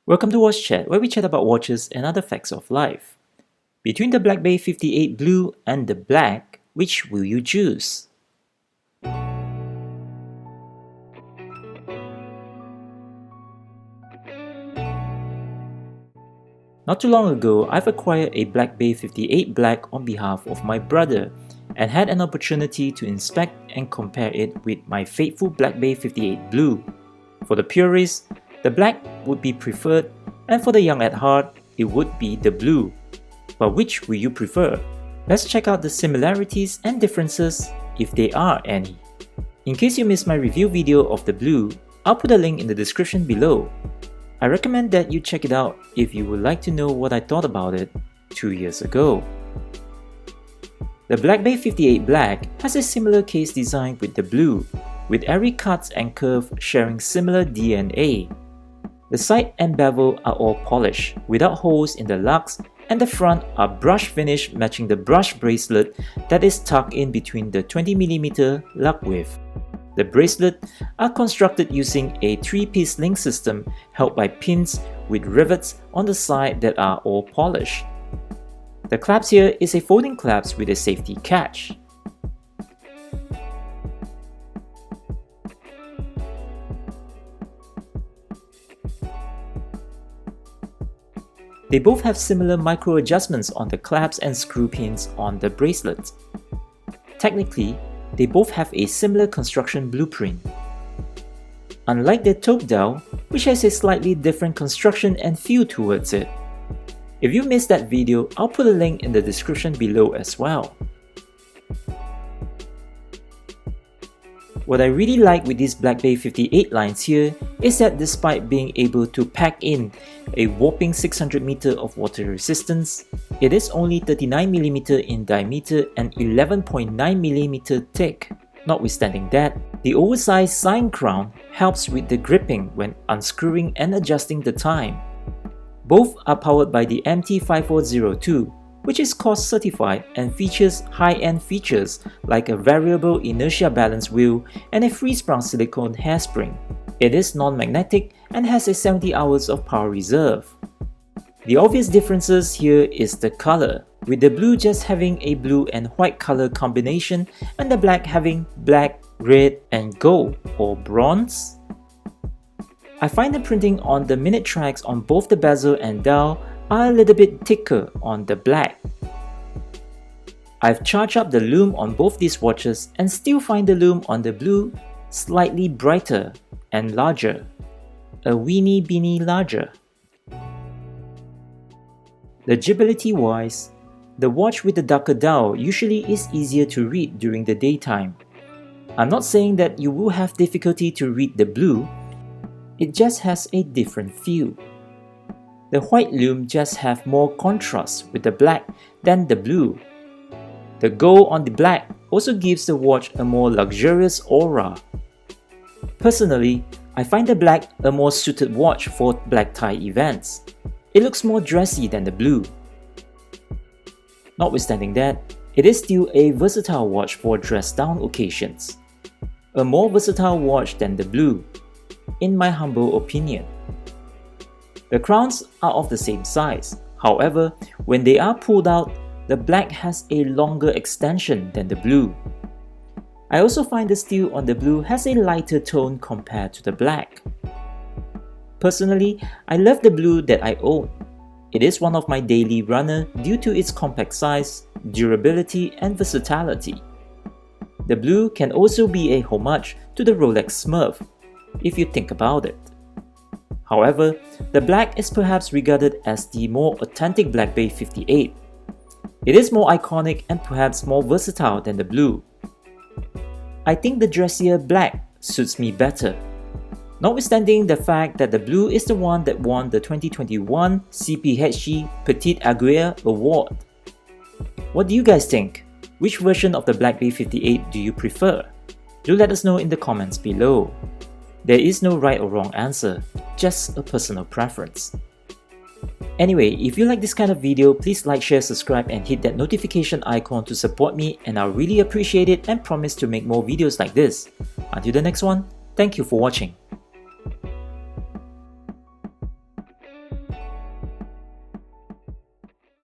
Welcome to Watchat, where we chat about watches and other facts of life. Between the Black Bay 58 Blue and the Black, which will you choose? Not too long ago, I've acquired a Black Bay 58 Black on behalf of my brother and had an opportunity to inspect and compare it with my faithful Black Bay 58 Blue. For the purists, the black would be preferred, and for the young at heart, it would be the blue. But which will you prefer? Let's check out the similarities and differences, if there are any. In case you missed my review video of the blue, I'll put a link in the description below. I recommend that you check it out if you would like to know what I thought about it 2 years ago. The Black Bay 58 Black has a similar case design with the blue, with every cuts and curve sharing similar DNA. The side and bevel are all polished, without holes in the lugs, and the front are brush finish matching the brush bracelet that is tucked in between the 20mm lug width. The bracelets are constructed using a 3-piece link system held by pins with rivets on the side that are all polished. The clasp here is a folding clasp with a safety catch. They both have similar micro adjustments on the clasps and screw pins on the bracelets. Technically, they both have a similar construction blueprint. Unlike the Taupe dial, which has a slightly different construction and feel towards it. If you missed that video, I'll put a link in the description below as well. What I really like with these Black Bay 58 lines here is that despite being able to pack in a whopping 600 meter of water resistance, it is only 39mm in diameter and 11.9mm thick. Notwithstanding that, the oversized sign crown helps with the gripping when unscrewing and adjusting the time. Both are powered by the MT5402, which is cost certified and features high-end features like a variable inertia balance wheel and a free-sprung silicone hairspring. It is non-magnetic and has a 70 hours of power reserve. The obvious differences here is the color, with the blue just having a blue and white color combination and the black having black, red and gold or bronze. I find the printing on the minute tracks on both the bezel and dial are a little bit thicker on the black. I've charged up the lume on both these watches and still find the lume on the blue slightly brighter and larger, a weeny beanie larger. Legibility wise, the watch with the darker dial usually is easier to read during the daytime. I'm not saying that you will have difficulty to read the blue, it just has a different feel. The white lume just have more contrast with the black than the blue. The gold on the black also gives the watch a more luxurious aura. Personally, I find the black a more suited watch for black tie events. It looks more dressy than the blue. Notwithstanding that, it is still a versatile watch for dress-down occasions. A more versatile watch than the blue, in my humble opinion. The crowns are of the same size, however, when they are pulled out, the black has a longer extension than the blue. I also find the steel on the blue has a lighter tone compared to the black. Personally, I love the blue that I own. It is one of my daily runner due to its compact size, durability and versatility. The blue can also be a homage to the Rolex Smurf, if you think about it. However, the black is perhaps regarded as the more authentic Black Bay 58. It is more iconic and perhaps more versatile than the blue. I think the dressier black suits me better. Notwithstanding the fact that the blue is the one that won the 2021 CPHG Petit Aiguille Award. What do you guys think? Which version of the Black Bay 58 do you prefer? Do let us know in the comments below. There is no right or wrong answer, just a personal preference. Anyway, if you like this kind of video, please like, share, subscribe and hit that notification icon to support me, and I'll really appreciate it and promise to make more videos like this. Until the next one, thank you for watching.